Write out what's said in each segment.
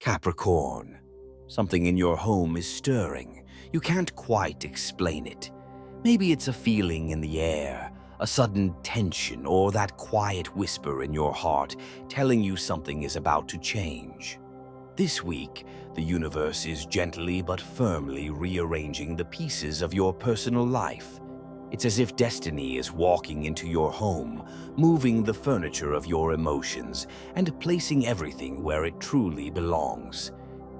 Capricorn, something in your home is stirring. You can't quite explain it. Maybe it's a feeling in the air, a sudden tension, or that quiet whisper in your heart telling you something is about to change. This week, the universe is gently but firmly rearranging the pieces of your personal life. It's as if destiny is walking into your home, moving the furniture of your emotions, and placing everything where it truly belongs.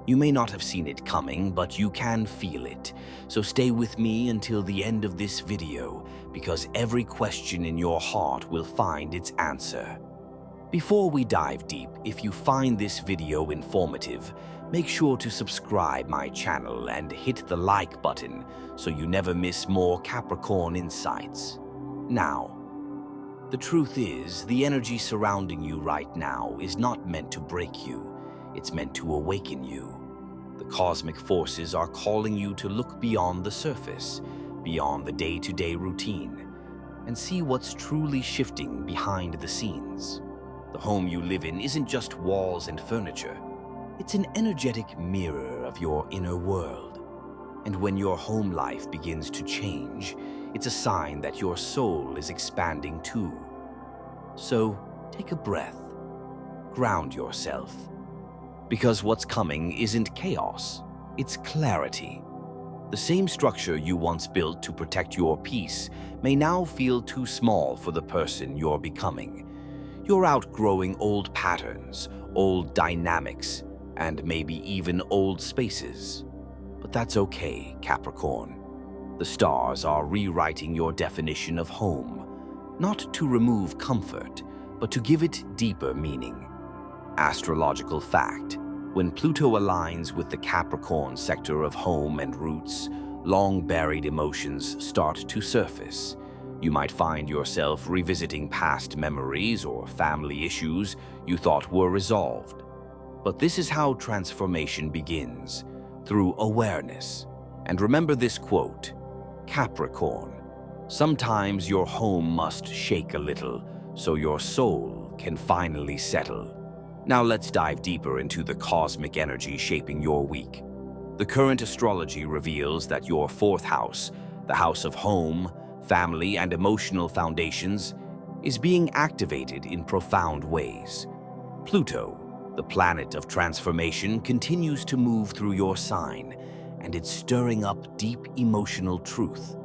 You may not have seen it coming, but you can feel it. So stay with me until the end of this video, because every question in your heart will find its answer. Before we dive deep, if you find this video informative, make sure to subscribe my channel and hit the like button so you never miss more Capricorn insights. Now, the truth is, the energy surrounding you right now is not meant to break you, it's meant to awaken you. The cosmic forces are calling you to look beyond the surface, beyond the day-to-day routine, and see what's truly shifting behind the scenes. The home you live in isn't just walls and furniture. It's an energetic mirror of your inner world. And when your home life begins to change, it's a sign that your soul is expanding too. So take a breath, ground yourself. Because what's coming isn't chaos, it's clarity. The same structure you once built to protect your peace may now feel too small for the person you're becoming. You're outgrowing old patterns, old dynamics, and maybe even old spaces. But that's okay, Capricorn. The stars are rewriting your definition of home, not to remove comfort, but to give it deeper meaning. Astrological fact: when Pluto aligns with the Capricorn sector of home and roots, long-buried emotions start to surface. You might find yourself revisiting past memories or family issues you thought were resolved. But this is how transformation begins, through awareness. And remember this quote, Capricorn, sometimes your home must shake a little so your soul can finally settle. Now let's dive deeper into the cosmic energy shaping your week. The current astrology reveals that your fourth house, the house of home, family, and emotional foundations, is being activated in profound ways. Pluto, the planet of transformation, continues to move through your sign, and it's stirring up deep emotional truth.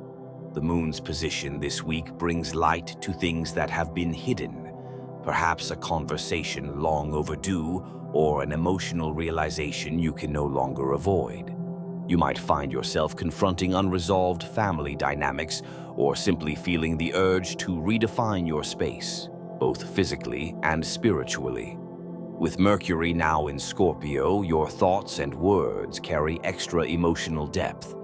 The moon's position this week brings light to things that have been hidden, perhaps a conversation long overdue or an emotional realization you can no longer avoid. You might find yourself confronting unresolved family dynamics or simply feeling the urge to redefine your space, both physically and spiritually. With Mercury now in Scorpio, your thoughts and words carry extra emotional depth.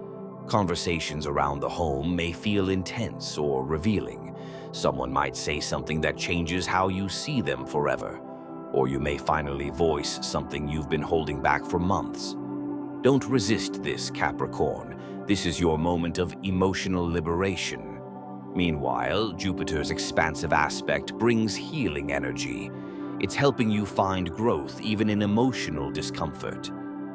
Conversations around the home may feel intense or revealing. Someone might say something that changes how you see them forever, or you may finally voice something you've been holding back for months. Don't resist this, Capricorn. This is your moment of emotional liberation. Meanwhile, Jupiter's expansive aspect brings healing energy. It's helping you find growth even in emotional discomfort.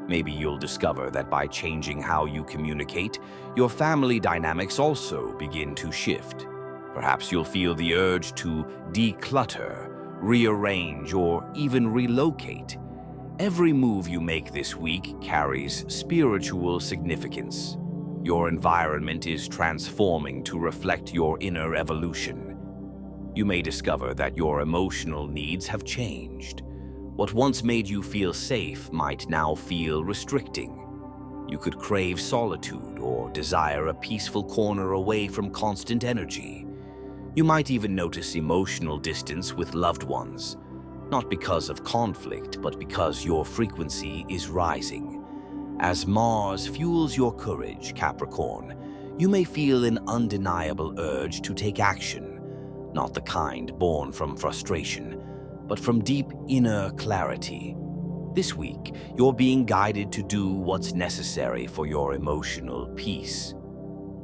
Maybe you'll discover that by changing how you communicate, your family dynamics also begin to shift. Perhaps you'll feel the urge to declutter, rearrange, or even relocate. Every move you make this week carries spiritual significance. Your environment is transforming to reflect your inner evolution. You may discover that your emotional needs have changed. What once made you feel safe might now feel restricting. You could crave solitude or desire a peaceful corner away from constant energy. You might even notice emotional distance with loved ones, not because of conflict, but because your frequency is rising. As Mars fuels your courage, Capricorn, you may feel an undeniable urge to take action, not the kind born from frustration, but from deep inner clarity. This week, you're being guided to do what's necessary for your emotional peace.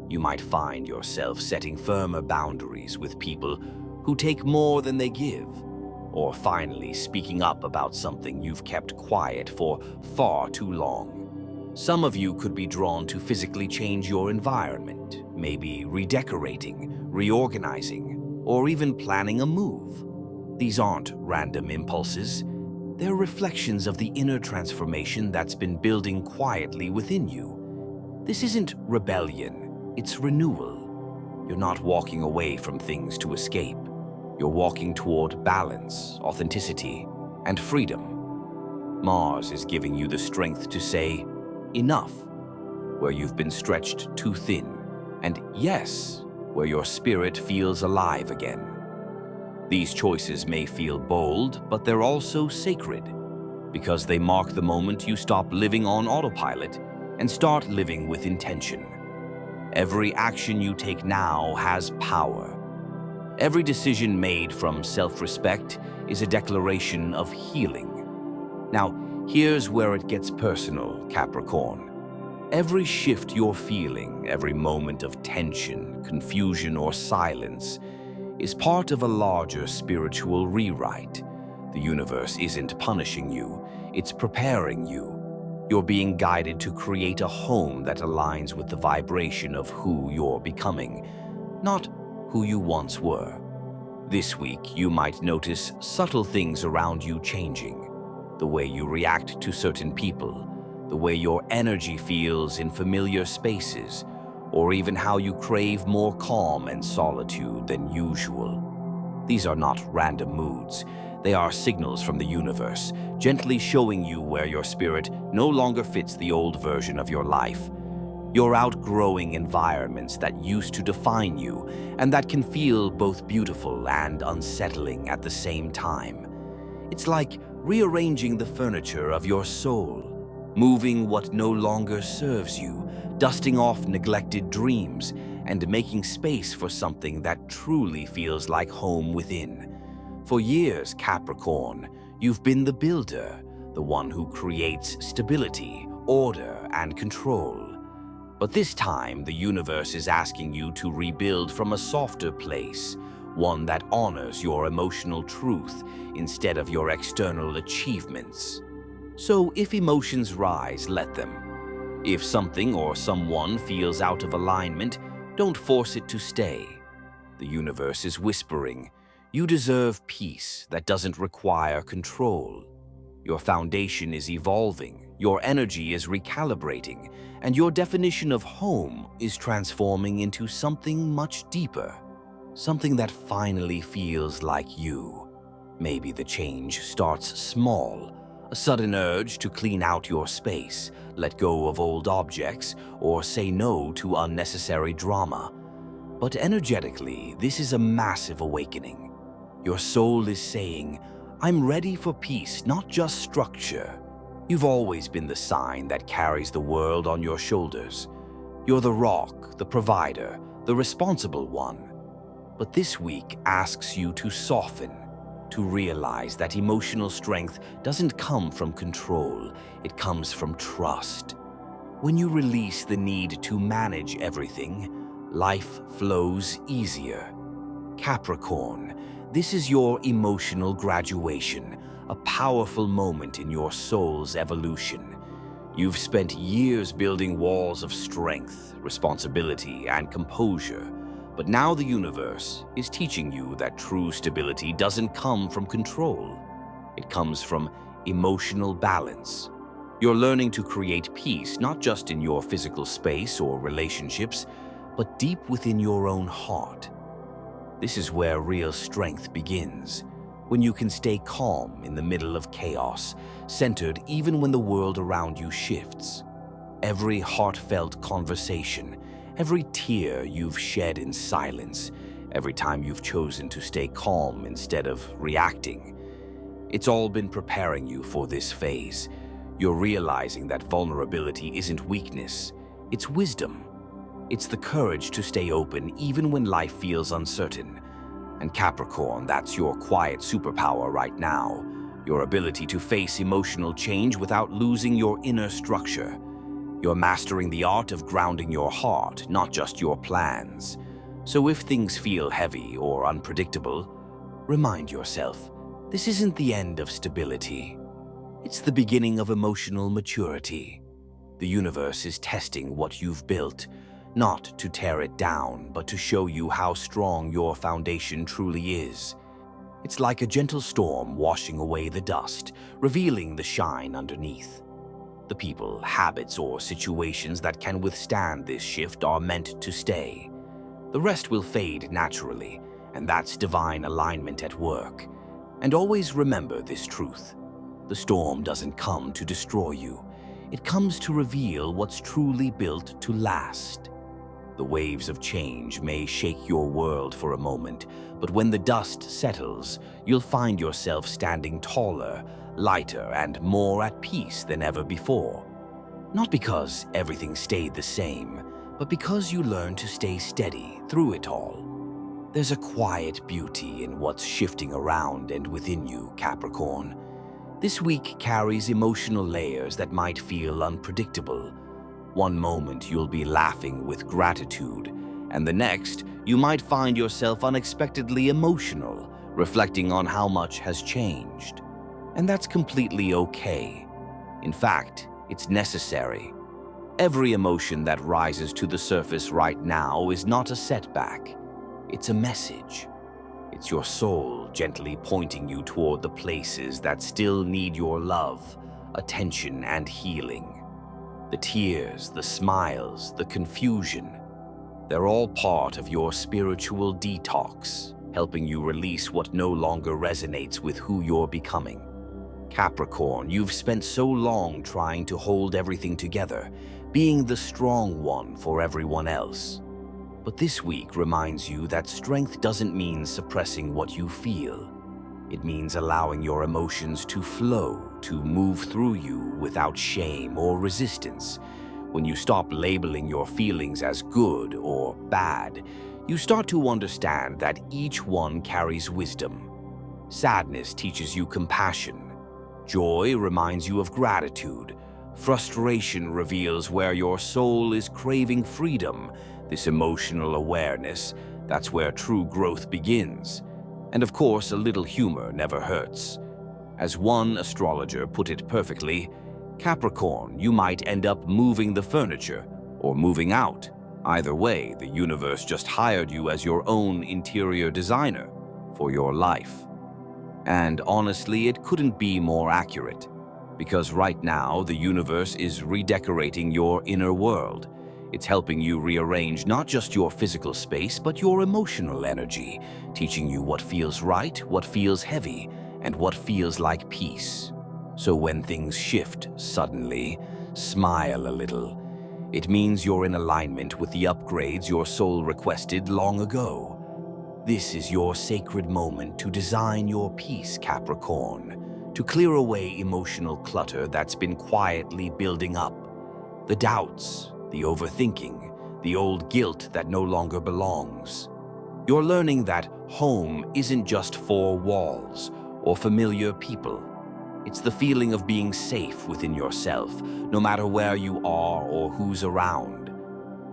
You might find yourself setting firmer boundaries with people who take more than they give, or finally speaking up about something you've kept quiet for far too long. Some of you could be drawn to physically change your environment, maybe redecorating, reorganizing, or even planning a move. These aren't random impulses. They're reflections of the inner transformation that's been building quietly within you. This isn't rebellion, it's renewal. You're not walking away from things to escape. You're walking toward balance, authenticity, and freedom. Mars is giving you the strength to say, enough, where you've been stretched too thin, and yes, where your spirit feels alive again. These choices may feel bold, but they're also sacred, because they mark the moment you stop living on autopilot and start living with intention. Every action you take now has power. Every decision made from self-respect is a declaration of healing. Now, here's where it gets personal, Capricorn. Every shift you're feeling, every moment of tension, confusion, or silence is part of a larger spiritual rewrite. The universe isn't punishing you, it's preparing you. You're being guided to create a home that aligns with the vibration of who you're becoming, not who you once were. This week, you might notice subtle things around you changing. The way you react to certain people, the way your energy feels in familiar spaces, or even how you crave more calm and solitude than usual. These are not random moods. They are signals from the universe, gently showing you where your spirit no longer fits the old version of your life. You're outgrowing environments that used to define you, and that can feel both beautiful and unsettling at the same time. It's like rearranging the furniture of your soul, moving what no longer serves you, dusting off neglected dreams, and making space for something that truly feels like home within. For years, Capricorn, you've been the builder, the one who creates stability, order, and control. But this time, the universe is asking you to rebuild from a softer place, one that honors your emotional truth instead of your external achievements. So if emotions rise, let them. If something or someone feels out of alignment, don't force it to stay. The universe is whispering, you deserve peace that doesn't require control. Your foundation is evolving, your energy is recalibrating, and your definition of home is transforming into something much deeper, something that finally feels like you. Maybe the change starts small, a sudden urge to clean out your space, let go of old objects, or say no to unnecessary drama. But energetically, this is a massive awakening. Your soul is saying, I'm ready for peace, not just structure. You've always been the sign that carries the world on your shoulders. You're the rock, the provider, the responsible one. But this week asks you to soften, to realize that emotional strength doesn't come from control, it comes from trust. When you release the need to manage everything, life flows easier. Capricorn, this is your emotional graduation, a powerful moment in your soul's evolution. You've spent years building walls of strength, responsibility, and composure, but now the universe is teaching you that true stability doesn't come from control. It comes from emotional balance. You're learning to create peace not just in your physical space or relationships, but deep within your own heart. This is where real strength begins, when you can stay calm in the middle of chaos, centered even when the world around you shifts. Every heartfelt conversation, every tear you've shed in silence, every time you've chosen to stay calm instead of reacting, it's all been preparing you for this phase. You're realizing that vulnerability isn't weakness, it's wisdom. It's the courage to stay open even when life feels uncertain. And Capricorn, that's your quiet superpower right now. Your ability to face emotional change without losing your inner structure. You're mastering the art of grounding your heart, not just your plans. So if things feel heavy or unpredictable, remind yourself, This isn't the end of stability. It's the beginning of emotional maturity. The universe is testing what you've built, not to tear it down, but to show you how strong your foundation truly is. It's like a gentle storm washing away the dust, revealing the shine underneath. The people, habits, or situations that can withstand this shift are meant to stay. The rest will fade naturally, and that's divine alignment at work. And always remember this truth. The storm doesn't come to destroy you. It comes to reveal what's truly built to last. The waves of change may shake your world for a moment, but when the dust settles, you'll find yourself standing taller, lighter, and more at peace than ever before. Not because everything stayed the same, but because you learned to stay steady through it all. There's a quiet beauty in what's shifting around and within you, Capricorn. This week carries emotional layers that might feel unpredictable. One moment you'll be laughing with gratitude, and the next you might find yourself unexpectedly emotional, reflecting on how much has changed. And that's completely okay. In fact, it's necessary. Every emotion that rises to the surface right now is not a setback. It's a message. It's your soul gently pointing you toward the places that still need your love, attention, and healing. The tears, the smiles, the confusion, they're all part of your spiritual detox, helping you release what no longer resonates with who you're becoming. Capricorn, you've spent so long trying to hold everything together, being the strong one for everyone else. But this week reminds you that strength doesn't mean suppressing what you feel. It means allowing your emotions to flow, to move through you without shame or resistance. When you stop labeling your feelings as good or bad, you start to understand that each one carries wisdom. Sadness teaches you compassion. Joy reminds you of gratitude. Frustration reveals where your soul is craving freedom. This emotional awareness, that's where true growth begins. And of course, a little humor never hurts. As one astrologer put it perfectly, Capricorn, you might end up moving the furniture or moving out. Either way, the universe just hired you as your own interior designer for your life. And honestly, it couldn't be more accurate, because right now the universe is redecorating your inner world. It's helping you rearrange not just your physical space, but your emotional energy, teaching you what feels right, what feels heavy, and what feels like peace. So when things shift suddenly, smile a little. It means you're in alignment with the upgrades your soul requested long ago. This is your sacred moment to design your peace, Capricorn, to clear away emotional clutter that's been quietly building up. The doubts, the overthinking, the old guilt that no longer belongs. You're learning that home isn't just four walls or familiar people. It's the feeling of being safe within yourself, no matter where you are or who's around.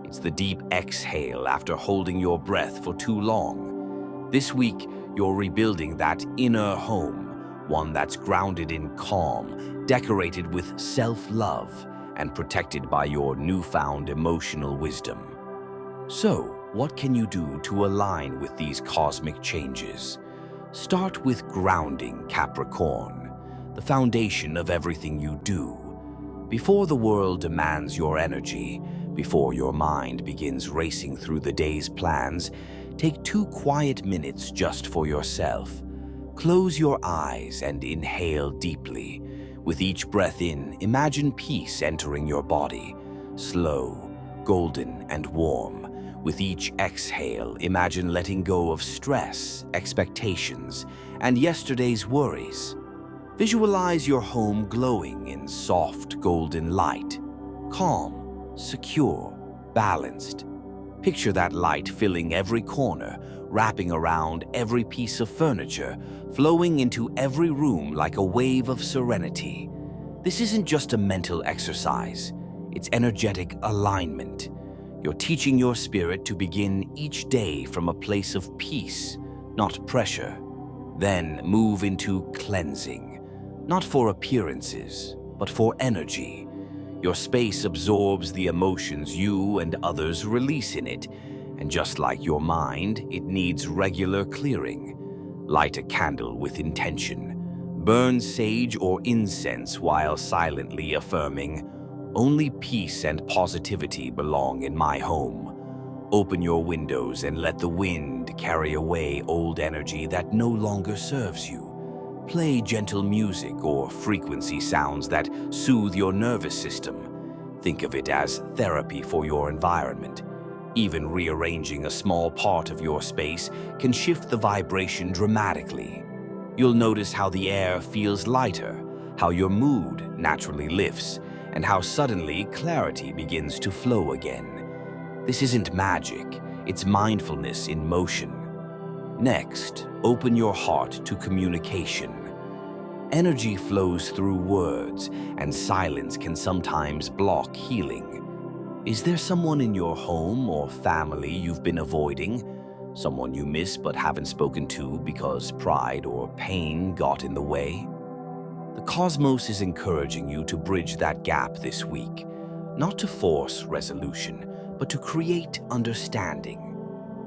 It's the deep exhale after holding your breath for too long. This week, you're rebuilding that inner home, one that's grounded in calm, decorated with self-love, and protected by your newfound emotional wisdom. So, what can you do to align with these cosmic changes? Start with grounding, Capricorn, the foundation of everything you do. Before the world demands your energy, before your mind begins racing through the day's plans, take 2 quiet minutes just for yourself. Close your eyes and inhale deeply. With each breath in, imagine peace entering your body, slow, golden, and warm. With each exhale, imagine letting go of stress, expectations, and yesterday's worries. Visualize your home glowing in soft golden light, calm, secure, balanced. Picture that light filling every corner, wrapping around every piece of furniture, flowing into every room like a wave of serenity. This isn't just a mental exercise, it's energetic alignment. You're teaching your spirit to begin each day from a place of peace, not pressure. Then move into cleansing, not for appearances, but for energy. Your space absorbs the emotions you and others release in it, and just like your mind, it needs regular clearing. Light a candle with intention. Burn sage or incense while silently affirming, "Only peace and positivity belong in my home." Open your windows and let the wind carry away old energy that no longer serves you. Play gentle music or frequency sounds that soothe your nervous system. Think of it as therapy for your environment. Even rearranging a small part of your space can shift the vibration dramatically. You'll notice how the air feels lighter, how your mood naturally lifts, and how suddenly clarity begins to flow again. This isn't magic, it's mindfulness in motion. Next, open your heart to communication. Energy flows through words, and silence can sometimes block healing. Is there someone in your home or family you've been avoiding? Someone you miss but haven't spoken to because pride or pain got in the way? The cosmos is encouraging you to bridge that gap this week, not to force resolution, but to create understanding.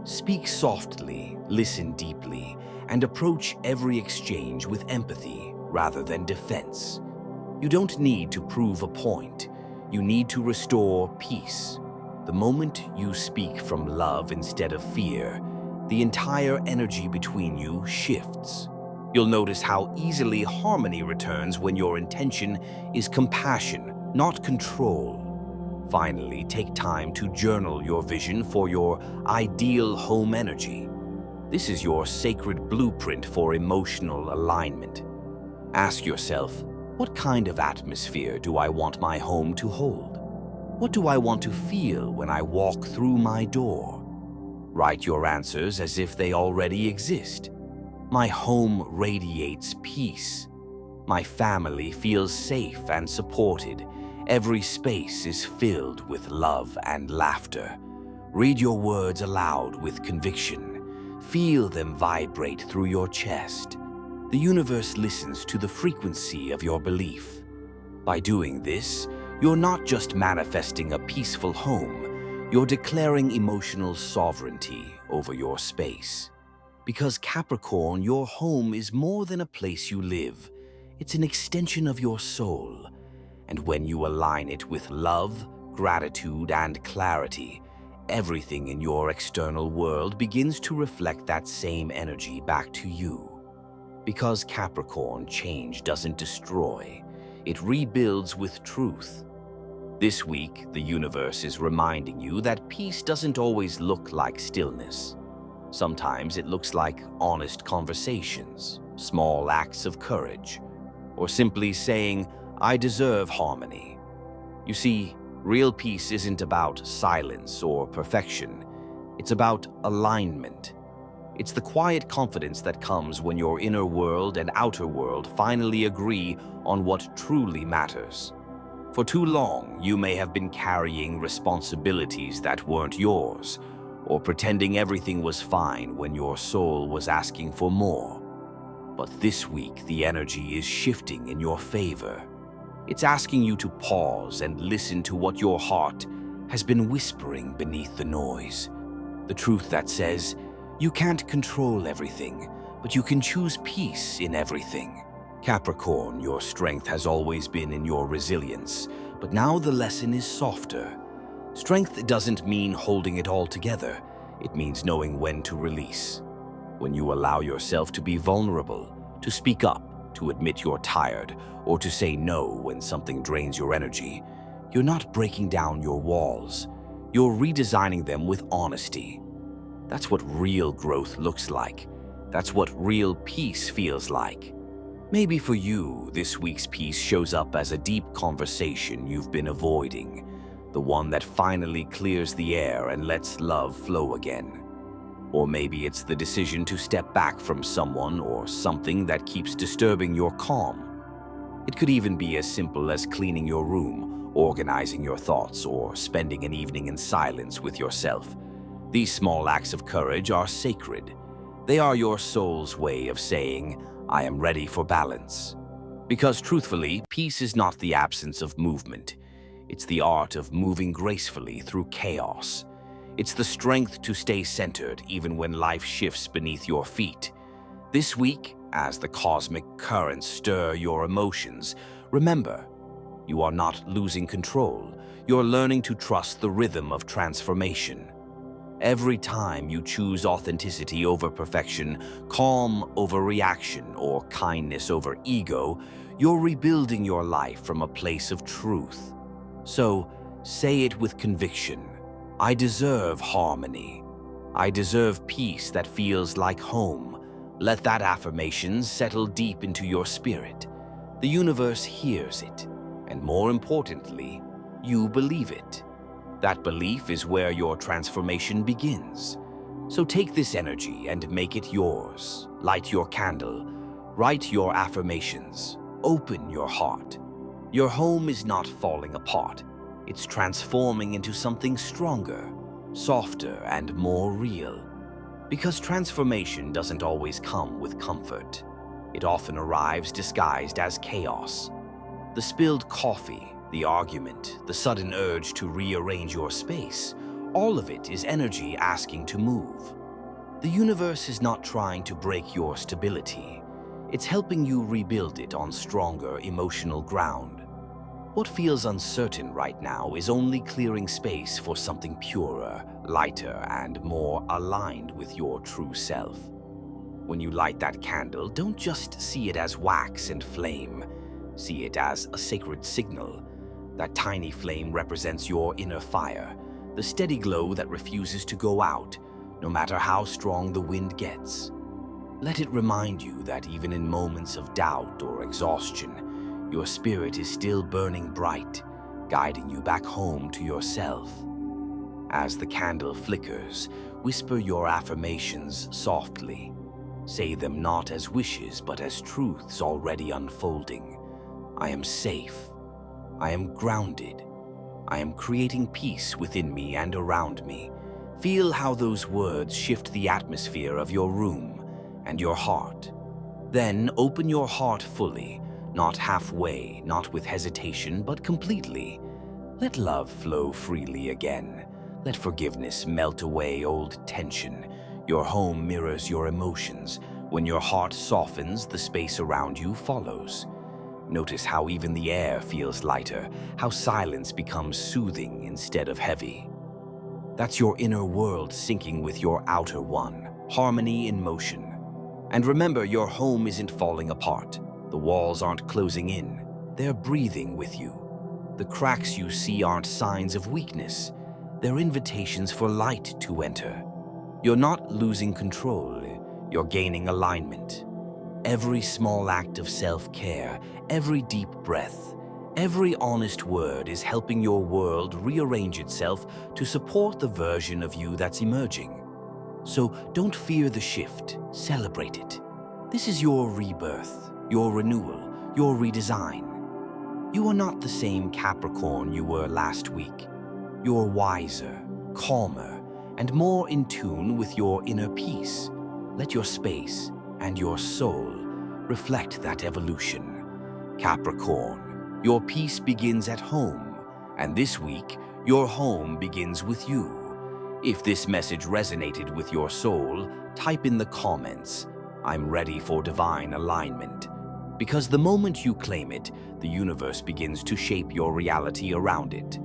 Speak softly, listen deeply, and approach every exchange with empathy rather than defense. You don't need to prove a point. You need to restore peace. The moment you speak from love instead of fear, the entire energy between you shifts. You'll notice how easily harmony returns when your intention is compassion, not control. Finally, take time to journal your vision for your ideal home energy. This is your sacred blueprint for emotional alignment. Ask yourself, what kind of atmosphere do I want my home to hold? What do I want to feel when I walk through my door? Write your answers as if they already exist. My home radiates peace. My family feels safe and supported. Every space is filled with love and laughter. Read your words aloud with conviction. Feel them vibrate through your chest. The universe listens to the frequency of your belief. By doing this, you're not just manifesting a peaceful home, you're declaring emotional sovereignty over your space. Because Capricorn, your home is more than a place you live. It's an extension of your soul. And when you align it with love, gratitude, and clarity, everything in your external world begins to reflect that same energy back to you. Because Capricorn, change doesn't destroy, it rebuilds with truth. This week, the universe is reminding you that peace doesn't always look like stillness. Sometimes it looks like honest conversations, small acts of courage, or simply saying, "I deserve harmony." You see, real peace isn't about silence or perfection. It's about alignment. It's the quiet confidence that comes when your inner world and outer world finally agree on what truly matters. For too long, you may have been carrying responsibilities that weren't yours, or pretending everything was fine when your soul was asking for more. But this week, the energy is shifting in your favor. It's asking you to pause and listen to what your heart has been whispering beneath the noise. The truth that says, you can't control everything, but you can choose peace in everything. Capricorn, your strength has always been in your resilience, but now the lesson is softer. Strength doesn't mean holding it all together. It means knowing when to release. When you allow yourself to be vulnerable, to speak up, to admit you're tired, or to say no when something drains your energy, you're not breaking down your walls. You're redesigning them with honesty. That's what real growth looks like. That's what real peace feels like. Maybe for you, this week's peace shows up as a deep conversation you've been avoiding, the one that finally clears the air and lets love flow again. Or maybe it's the decision to step back from someone or something that keeps disturbing your calm. It could even be as simple as cleaning your room, organizing your thoughts, or spending an evening in silence with yourself. These small acts of courage are sacred. They are your soul's way of saying, I am ready for balance. Because truthfully, peace is not the absence of movement. It's the art of moving gracefully through chaos. It's the strength to stay centered even when life shifts beneath your feet. This week, as the cosmic currents stir your emotions, remember, you are not losing control. You're learning to trust the rhythm of transformation. Every time you choose authenticity over perfection, calm over reaction, or kindness over ego, you're rebuilding your life from a place of truth. So, say it with conviction. I deserve harmony. I deserve peace that feels like home. Let that affirmation settle deep into your spirit. The universe hears it, and more importantly, you believe it. That belief is where your transformation begins. So take this energy and make it yours. Light your candle, write your affirmations, open your heart. Your home is not falling apart. It's transforming into something stronger, softer, and more real. Because transformation doesn't always come with comfort. It often arrives disguised as chaos. The spilled coffee, the argument, the sudden urge to rearrange your space, all of it is energy asking to move. The universe is not trying to break your stability. It's helping you rebuild it on stronger emotional ground. What feels uncertain right now is only clearing space for something purer, lighter, and more aligned with your true self. When you light that candle, don't just see it as wax and flame. See it as a sacred signal. That tiny flame represents your inner fire, the steady glow that refuses to go out, no matter how strong the wind gets. Let it remind you that even in moments of doubt or exhaustion, your spirit is still burning bright, guiding you back home to yourself. As the candle flickers, whisper your affirmations softly. Say them not as wishes, but as truths already unfolding. I am safe. I am grounded. I am creating peace within me and around me. Feel how those words shift the atmosphere of your room and your heart. Then open your heart fully, not halfway, not with hesitation, but completely. Let love flow freely again. Let forgiveness melt away old tension. Your home mirrors your emotions. When your heart softens, the space around you follows. Notice how even the air feels lighter, how silence becomes soothing instead of heavy. That's your inner world syncing with your outer one, harmony in motion. And remember, your home isn't falling apart. The walls aren't closing in. They're breathing with you. The cracks you see aren't signs of weakness. They're invitations for light to enter. You're not losing control. You're gaining alignment. Every small act of self-care, every deep breath, every honest word is helping your world rearrange itself to support the version of you that's emerging. So don't fear the shift, celebrate it. This is your rebirth, your renewal, your redesign. You are not the same Capricorn you were last week. You're wiser, calmer, and more in tune with your inner peace. Let your space and your soul reflect that evolution. Capricorn, your peace begins at home, and this week, your home begins with you. If this message resonated with your soul, type in the comments, I'm ready for divine alignment. Because the moment you claim it, the universe begins to shape your reality around it.